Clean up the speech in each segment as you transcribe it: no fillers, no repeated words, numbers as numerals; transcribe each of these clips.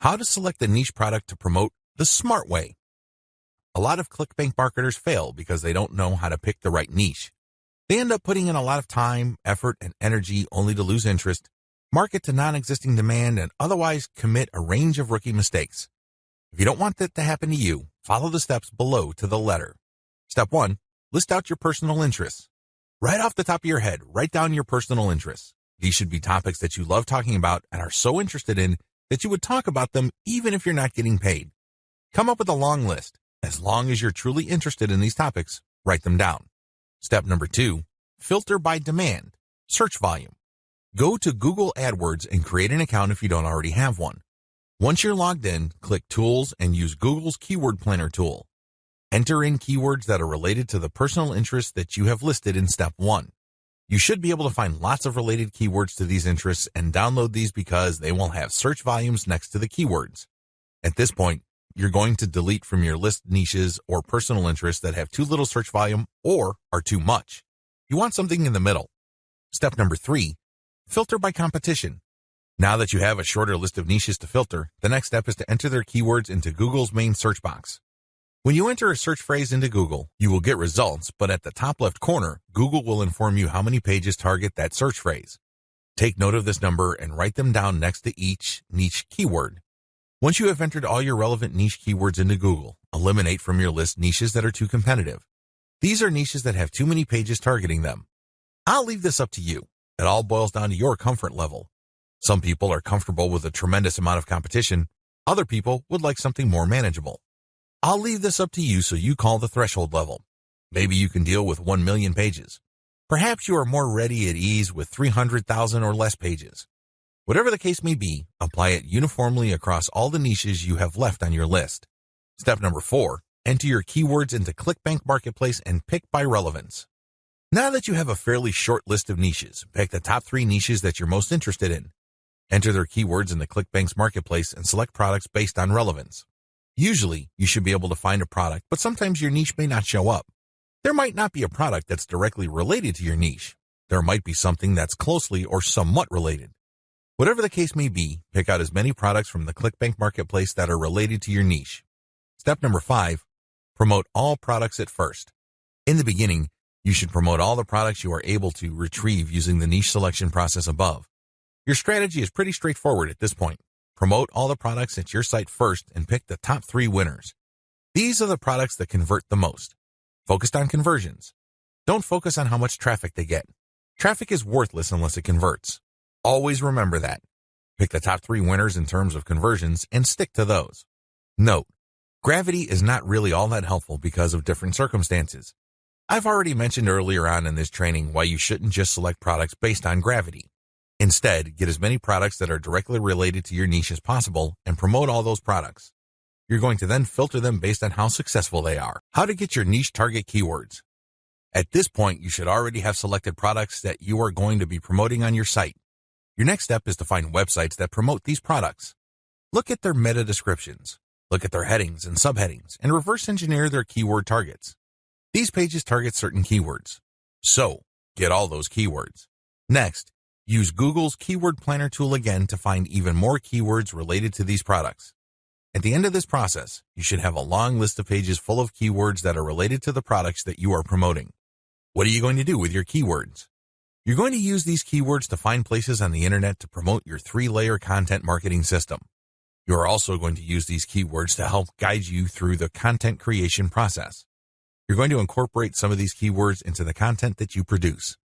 How to select a niche product to promote the smart way. A lot of Clickbank marketers fail because they don't know how to pick the right niche. They end up putting in a lot of time, effort, and energy only to lose interest, market to non-existing demand, and otherwise commit a range of rookie mistakes. If you don't want that to happen to you, follow the steps below to the letter. Step 1. List out your personal interests. Right off the top of your head, write down your personal interests. These should be topics that you love talking about and are so interested in that you would talk about them even if you're not getting paid. Come up with a long list. As long as you're truly interested in these topics, write them down. Step number 2, filter by demand, search volume. Go to Google AdWords and create an account if you don't already have one. Once you're logged in, click Tools and use Google's Keyword Planner tool. Enter in keywords that are related to the personal interests that you have listed in Step 1. You should be able to find lots of related keywords to these interests and download these because they will have search volumes next to the keywords. At this point, you're going to delete from your list niches or personal interests that have too little search volume or are too much. You want something in the middle. Step number 3, filter by competition. Now that you have a shorter list of niches to filter, the next step is to enter their keywords into Google's main search box. When you enter a search phrase into Google, you will get results, but at the top left corner, Google will inform you how many pages target that search phrase. Take note of this number and write them down next to each niche keyword. Once you have entered all your relevant niche keywords into Google, eliminate from your list niches that are too competitive. These are niches that have too many pages targeting them. I'll leave this up to you. It all boils down to your comfort level. Some people are comfortable with a tremendous amount of competition. Other people would like something more manageable. I'll leave this up to you so you call the threshold level. Maybe you can deal with 1 million pages. Perhaps you are more ready at ease with 300,000 or less pages. Whatever the case may be, apply it uniformly across all the niches you have left on your list. Step number 4, enter your keywords into Clickbank Marketplace and pick by relevance. Now that you have a fairly short list of niches, pick the top 3 niches that you're most interested in. Enter their keywords in the Clickbank's Marketplace and select products based on relevance. Usually, you should be able to find a product, but sometimes your niche may not show up. There might not be a product that's directly related to your niche. There might be something that's closely or somewhat related. Whatever the case may be, pick out as many products from the Clickbank Marketplace that are related to your niche. Step number 5, promote all products at first. In the beginning, you should promote all the products you are able to retrieve using the niche selection process above. Your strategy is pretty straightforward at this point. Promote all the products at your site first and pick the top 3 winners. These are the products that convert the most. Focused on conversions. Don't focus on how much traffic they get. Traffic is worthless unless it converts. Always remember that. Pick the top 3 winners in terms of conversions and stick to those. Note, gravity is not really all that helpful because of different circumstances. I've already mentioned earlier on in this training why you shouldn't just select products based on gravity. Instead, get as many products that are directly related to your niche as possible and promote all those products. You're going to then filter them based on how successful they are. How to get your niche target keywords. At this point, you should already have selected products that you are going to be promoting on your site. Your next step is to find websites that promote these products. Look at their meta descriptions. Look at their headings and subheadings and reverse engineer their keyword targets. These pages target certain keywords. So, get all those keywords. Next, use Google's Keyword Planner tool again to find even more keywords related to these products. At the end of this process, you should have a long list of pages full of keywords that are related to the products that you are promoting. What are you going to do with your keywords? You're going to use these keywords to find places on the internet to promote your 3-layer content marketing system. You are also going to use these keywords to help guide you through the content creation process. You're going to incorporate some of these keywords into the content that you produce.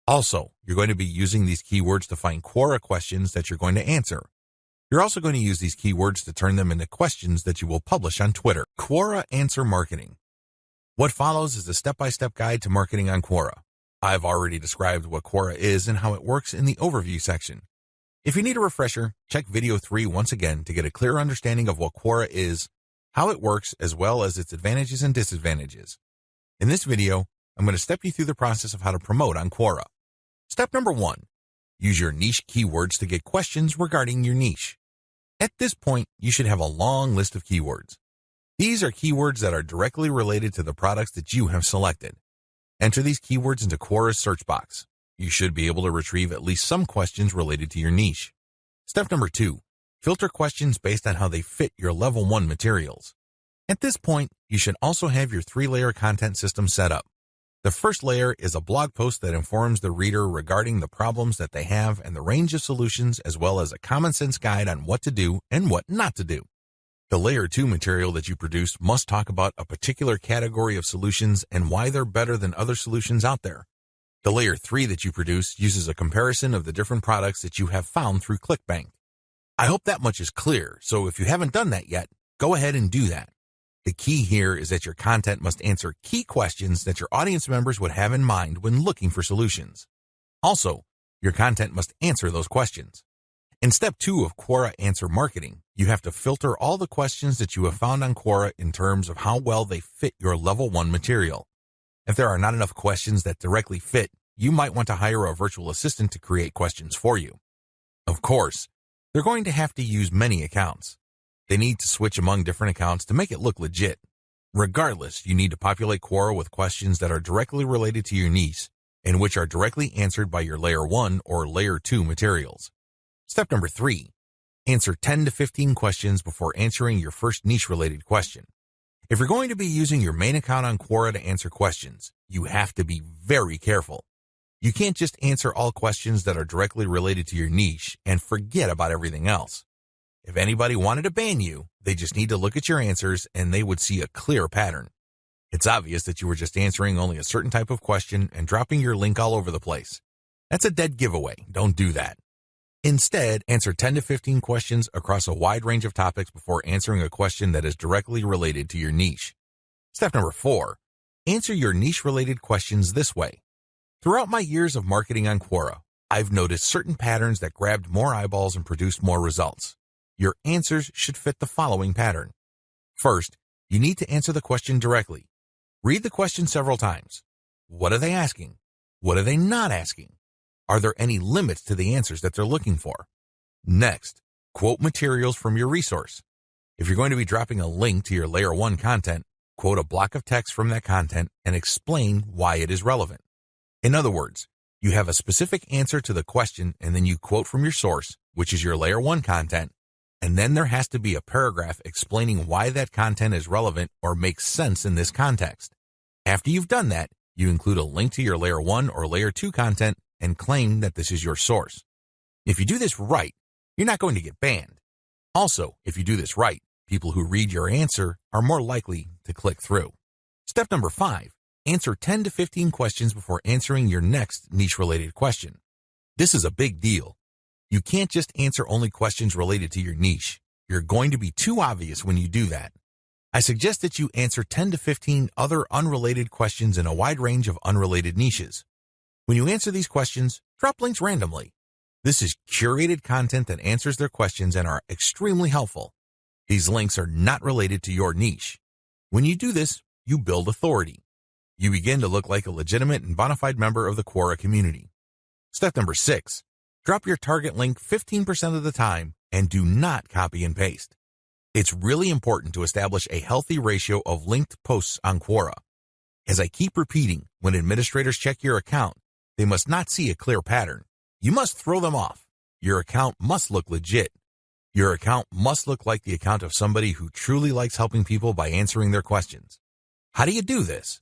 Also, you're going to be using these keywords to find Quora questions that you're going to answer. You're also going to use these keywords to turn them into questions that you will publish on Twitter. Quora Answer Marketing. What follows is a step-by-step guide to marketing on Quora. I've already described what Quora is and how it works in the overview section. If you need a refresher, check video 3 once again to get a clear understanding of what Quora is, how it works, as well as its advantages and disadvantages. In this video, I'm going to step you through the process of how to promote on Quora. Step number 1, use your niche keywords to get questions regarding your niche. At this point, you should have a long list of keywords. These are keywords that are directly related to the products that you have selected. Enter these keywords into Quora's search box. You should be able to retrieve at least some questions related to your niche. Step number 2, Filter questions based on how they fit your level 1 materials. At this point, you should also have your 3-layer content system set up. The first layer is a blog post that informs the reader regarding the problems that they have and the range of solutions, as well as a common sense guide on what to do and what not to do. The layer 2 material that you produce must talk about a particular category of solutions and why they're better than other solutions out there. The layer 3 that you produce uses a comparison of the different products that you have found through Clickbank. I hope that much is clear, so if you haven't done that yet, go ahead and do that. The key here is that your content must answer key questions that your audience members would have in mind when looking for solutions. Also, your content must answer those questions. In step 2 of Quora Answer Marketing, you have to filter all the questions that you have found on Quora in terms of how well they fit your level 1 material. If there are not enough questions that directly fit, you might want to hire a virtual assistant to create questions for you. Of course, they're going to have to use many accounts. They need to switch among different accounts to make it look legit. Regardless, you need to populate Quora with questions that are directly related to your niche and which are directly answered by your layer 1 or layer 2 materials. Step number 3, answer 10 to 15 questions before answering your first niche-related question. If you're going to be using your main account on Quora to answer questions, you have to be very careful. You can't just answer all questions that are directly related to your niche and forget about everything else. If anybody wanted to ban you, they just need to look at your answers and they would see a clear pattern. It's obvious that you were just answering only a certain type of question and dropping your link all over the place. That's a dead giveaway. Don't do that. Instead, answer 10 to 15 questions across a wide range of topics before answering a question that is directly related to your niche. Step number 4, answer your niche-related questions this way. Throughout my years of marketing on Quora, I've noticed certain patterns that grabbed more eyeballs and produced more results. Your answers should fit the following pattern. First, you need to answer the question directly. Read the question several times. What are they asking? What are they not asking? Are there any limits to the answers that they're looking for? Next, quote materials from your resource. If you're going to be dropping a link to your layer 1 content, quote a block of text from that content and explain why it is relevant. In other words, you have a specific answer to the question and then you quote from your source, which is your layer 1 content, and then there has to be a paragraph explaining why that content is relevant or makes sense in this context. After you've done that, you include a link to your layer 1 or layer 2 content and claim that this is your source. If you do this right, you're not going to get banned. Also, if you do this right, people who read your answer are more likely to click through. Step number 5, answer 10 to 15 questions before answering your next niche-related question. This is a big deal. You can't just answer only questions related to your niche. You're going to be too obvious when you do that. I suggest that you answer 10 to 15 other unrelated questions in a wide range of unrelated niches. When you answer these questions, drop links randomly. This is curated content that answers their questions and are extremely helpful. These links are not related to your niche. When you do this, you build authority. You begin to look like a legitimate and bona fide member of the Quora community. Step number 6. Drop your target link 15% of the time and do not copy and paste. It's really important to establish a healthy ratio of linked posts on Quora. As I keep repeating, when administrators check your account, they must not see a clear pattern. You must throw them off. Your account must look legit. Your account must look like the account of somebody who truly likes helping people by answering their questions. How do you do this?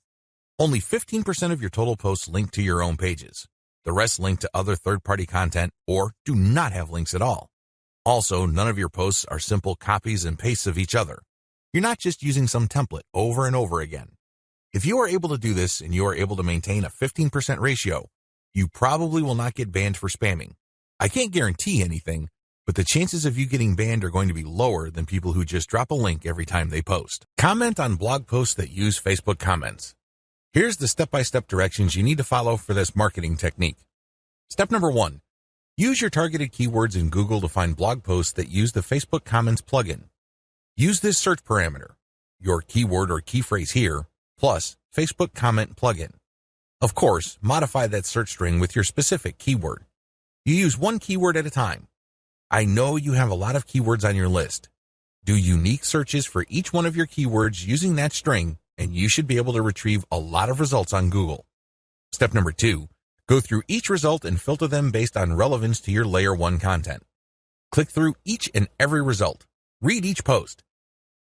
Only 15% of your total posts link to your own pages. The rest link to other third-party content or do not have links at all. Also, none of your posts are simple copies and pastes of each other. You're not just using some template over and over again. If you are able to do this and you are able to maintain a 15% ratio, you probably will not get banned for spamming. I can't guarantee anything, but the chances of you getting banned are going to be lower than people who just drop a link every time they post. Comment on blog posts that use Facebook comments. Here's the step-by-step directions you need to follow for this marketing technique. Step number 1. Use your targeted keywords in Google to find blog posts that use the Facebook Comments plugin. Use this search parameter, your keyword or key phrase here, plus Facebook Comment plugin. Of course, modify that search string with your specific keyword. You use one keyword at a time. I know you have a lot of keywords on your list. Do unique searches for each one of your keywords using that string, and you should be able to retrieve a lot of results on Google. Step number 2, go through each result and filter them based on relevance to your layer 1 content. Click through each and every result. Read each post.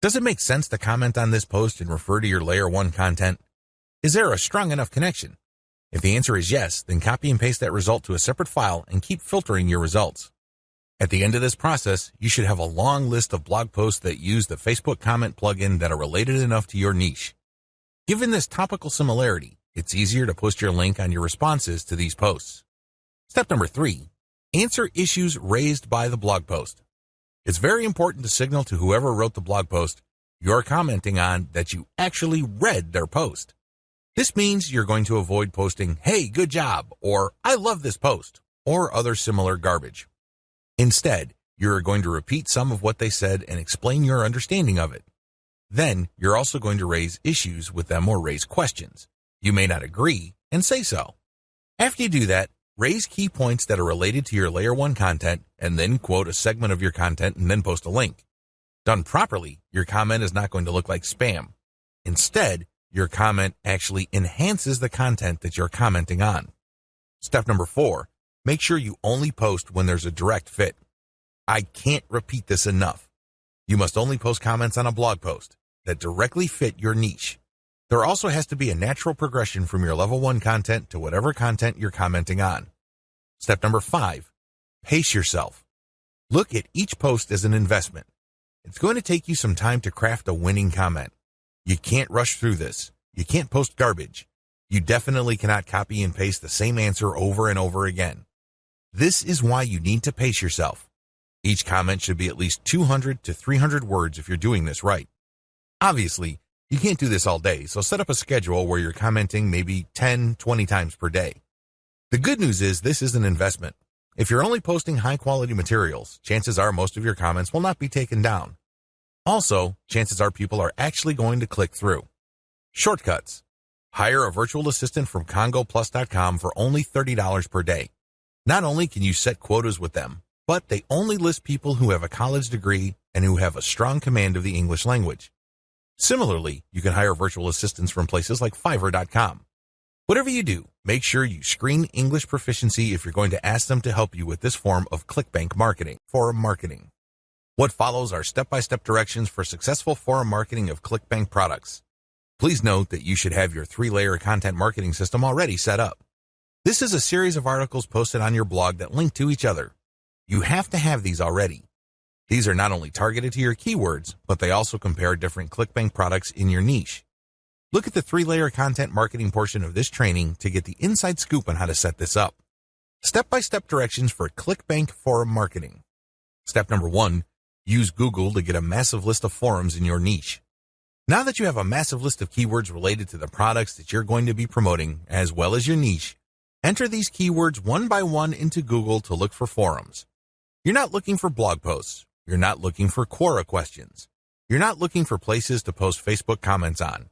Does it make sense to comment on this post and refer to your Layer 1 content? Is there a strong enough connection? If the answer is yes, then copy and paste that result to a separate file and keep filtering your results. At the end of this process, you should have a long list of blog posts that use the Facebook comment plugin that are related enough to your niche. Given this topical similarity, it's easier to post your link on your responses to these posts. Step number 3, answer issues raised by the blog post. It's very important to signal to whoever wrote the blog post you're commenting on that you actually read their post. This means you're going to avoid posting, "Hey, good job," or "I love this post," or other similar garbage. Instead, you're going to repeat some of what they said and explain your understanding of it. Then, you're also going to raise issues with them or raise questions. You may not agree, and say so. After you do that, raise key points that are related to your Layer 1 content, and then quote a segment of your content and then post a link. Done properly, your comment is not going to look like spam. Instead, your comment actually enhances the content that you're commenting on. Step number 4, make sure you only post when there's a direct fit. I can't repeat this enough. You must only post comments on a blog post that directly fit your niche. There also has to be a natural progression from your level 1 content to whatever content you're commenting on. Step number 5, pace yourself. Look at each post as an investment. It's going to take you some time to craft a winning comment. You can't rush through this. You can't post garbage. You definitely cannot copy and paste the same answer over and over again. This is why you need to pace yourself. Each comment should be at least 200 to 300 words if you're doing this right. Obviously, you can't do this all day, so set up a schedule where you're commenting maybe 10, 20 times per day. The good news is this is an investment. If you're only posting high-quality materials, chances are most of your comments will not be taken down. Also, chances are people are actually going to click through. Shortcuts. Hire a virtual assistant from CongoPlus.com for only $30 per day. Not only can you set quotas with them, but they only list people who have a college degree and who have a strong command of the English language. Similarly, you can hire virtual assistants from places like Fiverr.com. Whatever you do, make sure you screen English proficiency if you're going to ask them to help you with this form of Clickbank marketing, forum marketing. What follows are step-by-step directions for successful forum marketing of Clickbank products. Please note that you should have your 3-layer content marketing system already set up. This is a series of articles posted on your blog that link to each other. You have to have these already. These are not only targeted to your keywords, but they also compare different Clickbank products in your niche. Look at the 3-layer content marketing portion of this training to get the inside scoop on how to set this up. Step-by-step directions for Clickbank forum marketing. Step number 1, use Google to get a massive list of forums in your niche. Now that you have a massive list of keywords related to the products that you're going to be promoting, as well as your niche, enter these keywords one by one into Google to look for forums. You're not looking for blog posts. You're not looking for Quora questions. You're not looking for places to post Facebook comments on.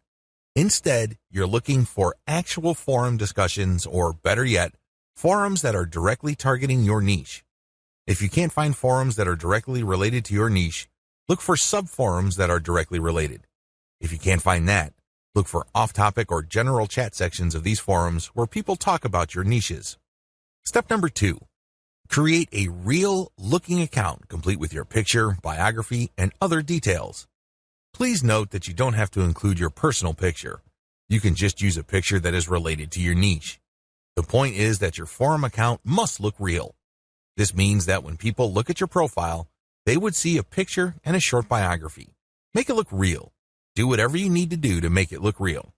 Instead, you're looking for actual forum discussions, or better yet, forums that are directly targeting your niche. If you can't find forums that are directly related to your niche, look for sub-forums that are directly related. If you can't find that, look for off-topic or general chat sections of these forums where people talk about your niches. Step number 2, create a real-looking account complete with your picture, biography, and other details. Please note that you don't have to include your personal picture. You can just use a picture that is related to your niche. The point is that your forum account must look real. This means that when people look at your profile, they would see a picture and a short biography. Make it look real. Do whatever you need to do to make it look real.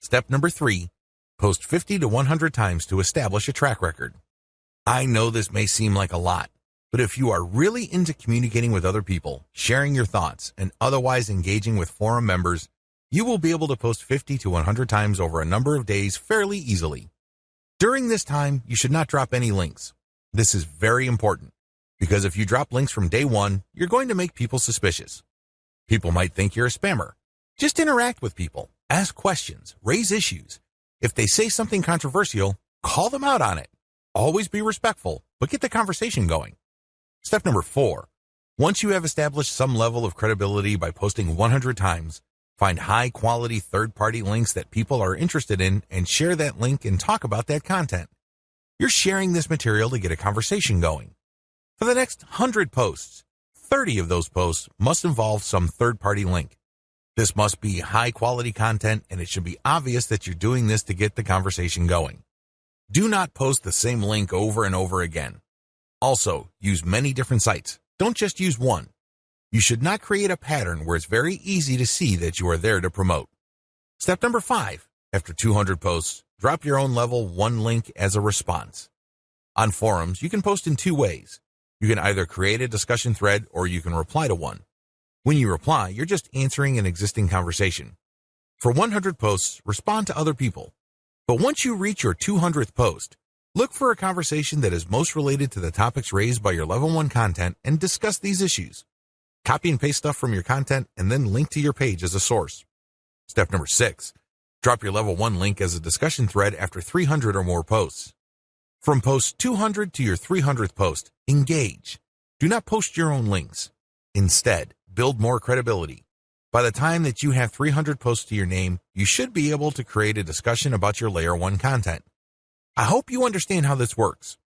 Step number 3, post 50 to 100 times to establish a track record. I know this may seem like a lot, but if you are really into communicating with other people, sharing your thoughts, and otherwise engaging with forum members, you will be able to post 50 to 100 times over a number of days fairly easily. During this time, you should not drop any links. This is very important, because if you drop links from day 1, you're going to make people suspicious. People might think you're a spammer. Just interact with people, ask questions, raise issues. If they say something controversial, call them out on it. Always be respectful, but get the conversation going. Step number 4, once you have established some level of credibility by posting 100 times, find high-quality third-party links that people are interested in and share that link and talk about that content. You're sharing this material to get a conversation going. For the next 100 posts, 30 of those posts must involve some third-party link. This must be high-quality content, and it should be obvious that you're doing this to get the conversation going. Do not post the same link over and over again. Also, use many different sites. Don't just use one. You should not create a pattern where it's very easy to see that you are there to promote. Step number 5. After 200 posts, drop your own level 1 link as a response. On forums, you can post in 2 ways. You can either create a discussion thread or you can reply to one. When you reply, you're just answering an existing conversation. For 100 posts, respond to other people. But once you reach your 200th post, look for a conversation that is most related to the topics raised by your level 1 content and discuss these issues. Copy and paste stuff from your content and then link to your page as a source. Step number 6. Drop your level 1 link as a discussion thread after 300 or more posts. From post 200 to your 300th post, engage. Do not post your own links. Instead, build more credibility. By the time that you have 300 posts to your name, you should be able to create a discussion about your layer 1 content. I hope you understand how this works.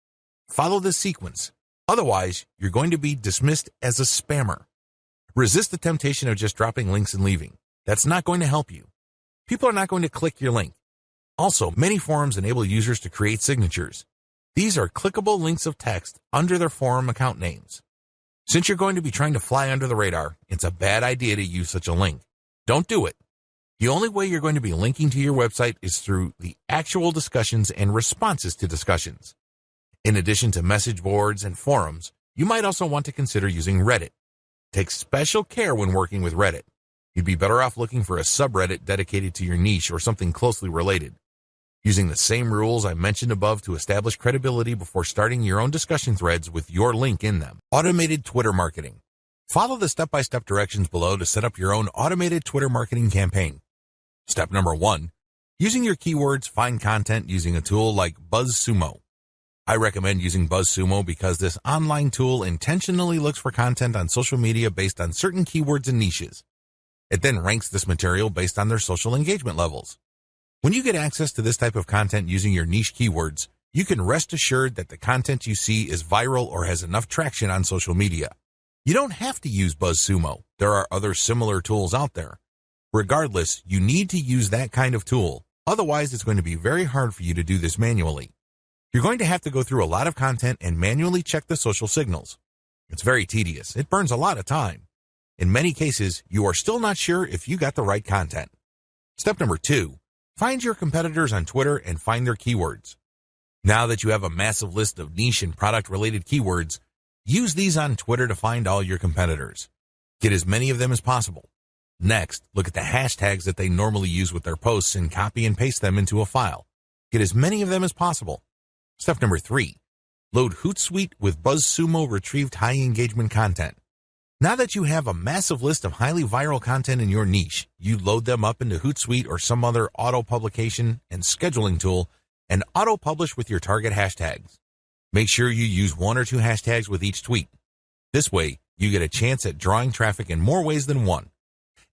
Follow this sequence. Otherwise, you're going to be dismissed as a spammer. Resist the temptation of just dropping links and leaving. That's not going to help you. People are not going to click your link. Also, many forums enable users to create signatures. These are clickable links of text under their forum account names. Since you're going to be trying to fly under the radar, it's a bad idea to use such a link. Don't do it. The only way you're going to be linking to your website is through the actual discussions and responses to discussions. In addition to message boards and forums, you might also want to consider using Reddit. Take special care when working with Reddit. You'd be better off looking for a subreddit dedicated to your niche or something closely related. Using the same rules I mentioned above to establish credibility before starting your own discussion threads with your link in them. Automated Twitter marketing. Follow the step-by-step directions below to set up your own automated Twitter marketing campaign. Step number 1. Using your keywords, find content using a tool like BuzzSumo. I recommend using BuzzSumo because this online tool intentionally looks for content on social media based on certain keywords and niches. It then ranks this material based on their social engagement levels. When you get access to this type of content using your niche keywords, you can rest assured that the content you see is viral or has enough traction on social media. You don't have to use BuzzSumo. There are other similar tools out there. Regardless, you need to use that kind of tool. Otherwise, it's going to be very hard for you to do this manually. You're going to have to go through a lot of content and manually check the social signals. It's very tedious. It burns a lot of time. In many cases, you are still not sure if you got the right content. Step number 2. Find your competitors on Twitter and find their keywords. Now that you have a massive list of niche and product-related keywords, use these on Twitter to find all your competitors. Get as many of them as possible. Next, look at the hashtags that they normally use with their posts and copy and paste them into a file. Get as many of them as possible. Step number 3. Load Hootsuite with BuzzSumo retrieved high-engagement content. Now that you have a massive list of highly viral content in your niche, you load them up into Hootsuite or some other auto-publication and scheduling tool and auto-publish with your target hashtags. Make sure you use 1 or 2 hashtags with each tweet. This way, you get a chance at drawing traffic in more ways than one.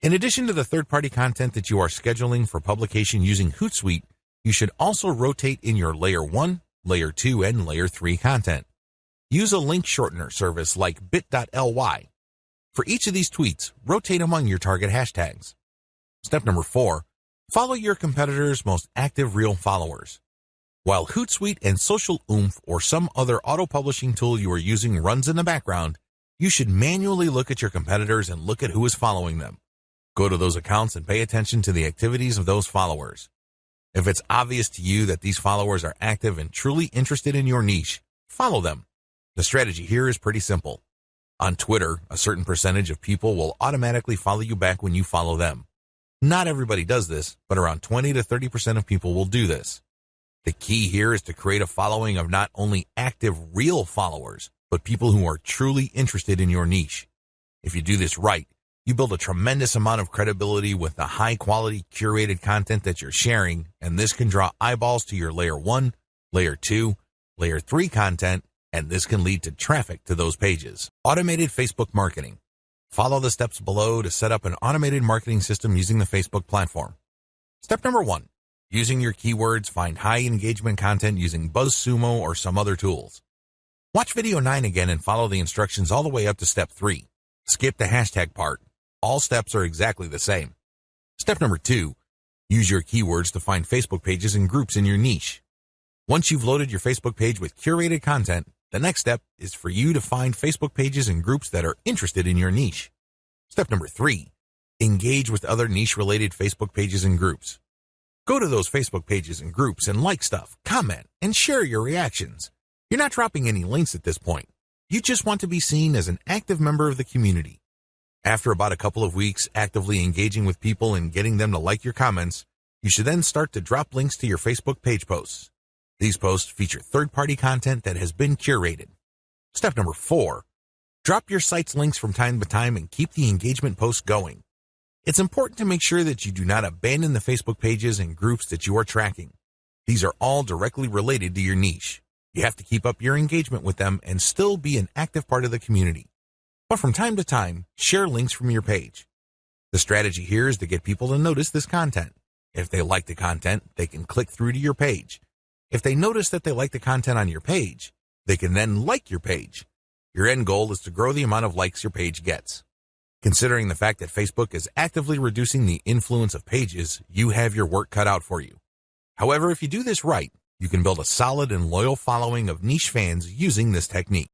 In addition to the third-party content that you are scheduling for publication using Hootsuite, you should also rotate in your Layer 1, Layer 2, and Layer 3 content. Use a link shortener service like bit.ly. For each of these tweets, rotate among your target hashtags. Step number 4. Follow your competitors' most active real followers. While Hootsuite and Social Oomph or some other auto-publishing tool you are using runs in the background, you should manually look at your competitors and look at who is following them. Go to those accounts and pay attention to the activities of those followers. If it's obvious to you that these followers are active and truly interested in your niche, follow them. The strategy here is pretty simple. On Twitter, a certain percentage of people will automatically follow you back when you follow them. Not everybody does this, but around 20 to 30% of people will do this. The key here is to create a following of not only active, real followers, but people who are truly interested in your niche. If you do this right, you build a tremendous amount of credibility with the high-quality, curated content that you're sharing, and this can draw eyeballs to your Layer 1, Layer 2, Layer 3 content, and this can lead to traffic to those pages. Automated Facebook marketing. Follow the steps below to set up an automated marketing system using the Facebook platform. Step number 1. Using your keywords, find high engagement content using BuzzSumo or some other tools. Watch video 9 again and follow the instructions all the way up to step 3. Skip the hashtag part. All steps are exactly the same. Step number 2. Use your keywords to find Facebook pages and groups in your niche. Once you've loaded your Facebook page with curated content, the next step is for you to find Facebook pages and groups that are interested in your niche. Step number 3. Engage with other niche-related Facebook pages and groups. Go to those Facebook pages and groups and like stuff, comment, and share your reactions. You're not dropping any links at this point. You just want to be seen as an active member of the community. After about a couple of weeks actively engaging with people and getting them to like your comments, you should then start to drop links to your Facebook page posts. These posts feature third-party content that has been curated. Step number 4. Drop your site's links from time to time and keep the engagement posts going. It's important to make sure that you do not abandon the Facebook pages and groups that you are tracking. These are all directly related to your niche. You have to keep up your engagement with them and still be an active part of the community. But from time to time, share links from your page. The strategy here is to get people to notice this content. If they like the content, they can click through to your page. If they notice that they like the content on your page, they can then like your page. Your end goal is to grow the amount of likes your page gets. Considering the fact that Facebook is actively reducing the influence of pages, you have your work cut out for you. However, if you do this right, you can build a solid and loyal following of niche fans using this technique.